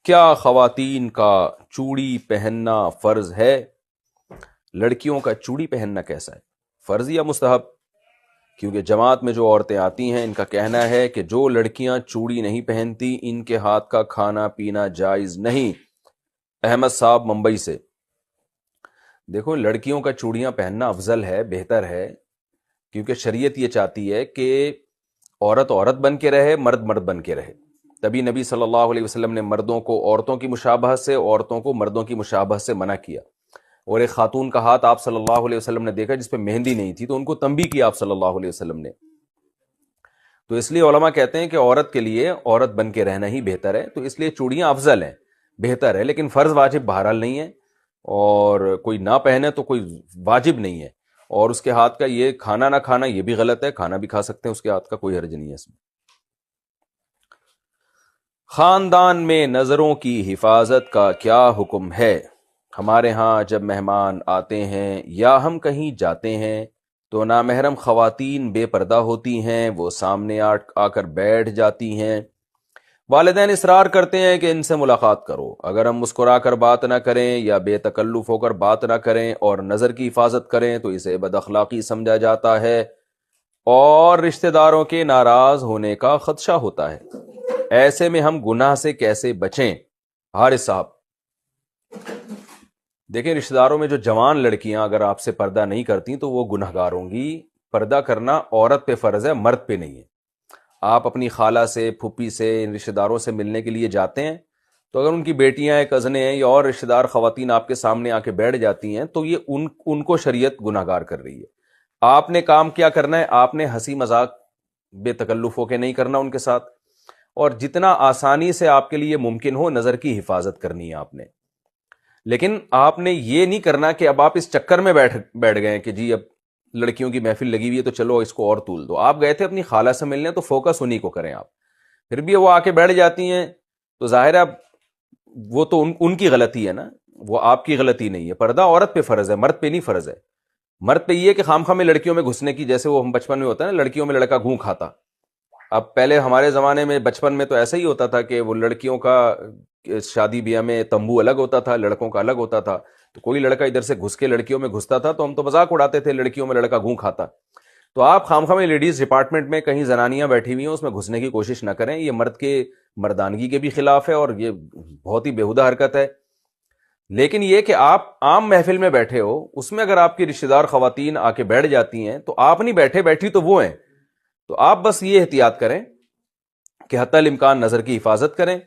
کیا خواتین کا چوڑی پہننا فرض ہے؟ لڑکیوں کا چوڑی پہننا کیسا ہے، فرض یا مستحب؟ کیونکہ جماعت میں جو عورتیں آتی ہیں ان کا کہنا ہے کہ جو لڑکیاں چوڑی نہیں پہنتی ان کے ہاتھ کا کھانا پینا جائز نہیں۔ احمد صاحب ممبئی سے۔ دیکھو، لڑکیوں کا چوڑیاں پہننا افضل ہے، بہتر ہے، کیونکہ شریعت یہ چاہتی ہے کہ عورت عورت بن کے رہے، مرد مرد بن کے رہے۔ تبھی نبی صلی اللہ علیہ وسلم نے مردوں کو عورتوں کی مشابہت سے، عورتوں کو مردوں کی مشابہت سے منع کیا۔ اور ایک خاتون کا ہاتھ آپ صلی اللہ علیہ وسلم نے دیکھا جس پہ مہندی نہیں تھی، تو ان کو تنبیہ کیا آپ صلی اللہ علیہ وسلم نے۔ تو اس لیے علماء کہتے ہیں کہ عورت کے لیے عورت بن کے رہنا ہی بہتر ہے، تو اس لیے چوڑیاں افضل ہیں، بہتر ہے، لیکن فرض واجب بہرحال نہیں ہے، اور کوئی نہ پہنے تو کوئی واجب نہیں ہے۔ اور اس کے ہاتھ کا یہ کھانا نہ کھانا یہ بھی غلط ہے، کھانا بھی کھا سکتے ہیں اس کے ہاتھ کا، کوئی حرج نہیں ہے اس میں۔ خاندان میں نظروں کی حفاظت کا کیا حکم ہے؟ ہمارے ہاں جب مہمان آتے ہیں یا ہم کہیں جاتے ہیں تو نامحرم خواتین بے پردہ ہوتی ہیں، وہ سامنے آ کر بیٹھ جاتی ہیں۔ والدین اصرار کرتے ہیں کہ ان سے ملاقات کرو، اگر ہم مسکرا کر بات نہ کریں یا بے تکلف ہو کر بات نہ کریں اور نظر کی حفاظت کریں تو اسے بد اخلاقی سمجھا جاتا ہے اور رشتہ داروں کے ناراض ہونے کا خدشہ ہوتا ہے۔ ایسے میں ہم گناہ سے کیسے بچیں؟ حارث صاحب، دیکھیں، رشتہ داروں میں جو جوان لڑکیاں اگر آپ سے پردہ نہیں کرتی تو وہ گنہگار ہوں گی۔ پردہ کرنا عورت پہ فرض ہے، مرد پہ نہیں ہے۔ آپ اپنی خالہ سے، پھوپھی سے، ان رشتہ داروں سے ملنے کے لیے جاتے ہیں تو اگر ان کی بیٹیاں ہیں، کزنیں ہیں یا اور رشتہ دار خواتین آپ کے سامنے آ کے بیٹھ جاتی ہیں تو یہ ان کو شریعت گنہگار کر رہی ہے۔ آپ نے کام کیا کرنا ہے؟ آپ نے ہنسی مذاق بے تکلف ہو کے نہیں کرنا ان کے ساتھ، اور جتنا آسانی سے آپ کے لیے ممکن ہو نظر کی حفاظت کرنی ہے آپ نے۔ لیکن آپ نے یہ نہیں کرنا کہ اب آپ اس چکر میں بیٹھ گئے کہ جی اب لڑکیوں کی محفل لگی ہوئی ہے تو چلو اس کو اور تول دو۔ آپ گئے تھے اپنی خالہ سے ملنے تو فوکس انہی کو کریں آپ، پھر بھی وہ آ کے بیٹھ جاتی ہیں تو ظاہر ہے وہ تو ان کی غلطی ہے نا، وہ آپ کی غلطی نہیں ہے۔ پردہ عورت پہ فرض ہے، مرد پہ نہیں فرض ہے۔ مرد پہ یہ ہے کہ خامخواہ میں لڑکیوں میں گھسنے کی، جیسے وہ ہم بچپن میں ہوتا ہے نا، لڑکیوں میں لڑکا گھوں کھاتا۔ اب پہلے ہمارے زمانے میں بچپن میں تو ایسا ہی ہوتا تھا کہ وہ لڑکیوں کا شادی بیاہ میں تمبو الگ ہوتا تھا، لڑکوں کا الگ ہوتا تھا، تو کوئی لڑکا ادھر سے گھس کے لڑکیوں میں گھستا تھا تو ہم تو مذاق اڑاتے تھے لڑکیوں میں لڑکا گھوں کھاتا۔ تو آپ خامخواہ میں لیڈیز ڈپارٹمنٹ میں کہیں زنانیاں بیٹھی ہوئی ہیں اس میں گھسنے کی کوشش نہ کریں، یہ مرد کے مردانگی کے بھی خلاف ہے اور یہ بہت ہی بیہودہ حرکت ہے۔ لیکن یہ کہ آپ عام محفل میں بیٹھے ہو، اس میں اگر آپ کی رشتہ دار خواتین آ کے بیٹھ جاتی ہیں تو آپ نہیں بیٹھے، بیٹھی تو وہ ہیں، تو آپ بس یہ احتیاط کریں کہ حتی الامکان نظر کی حفاظت کریں۔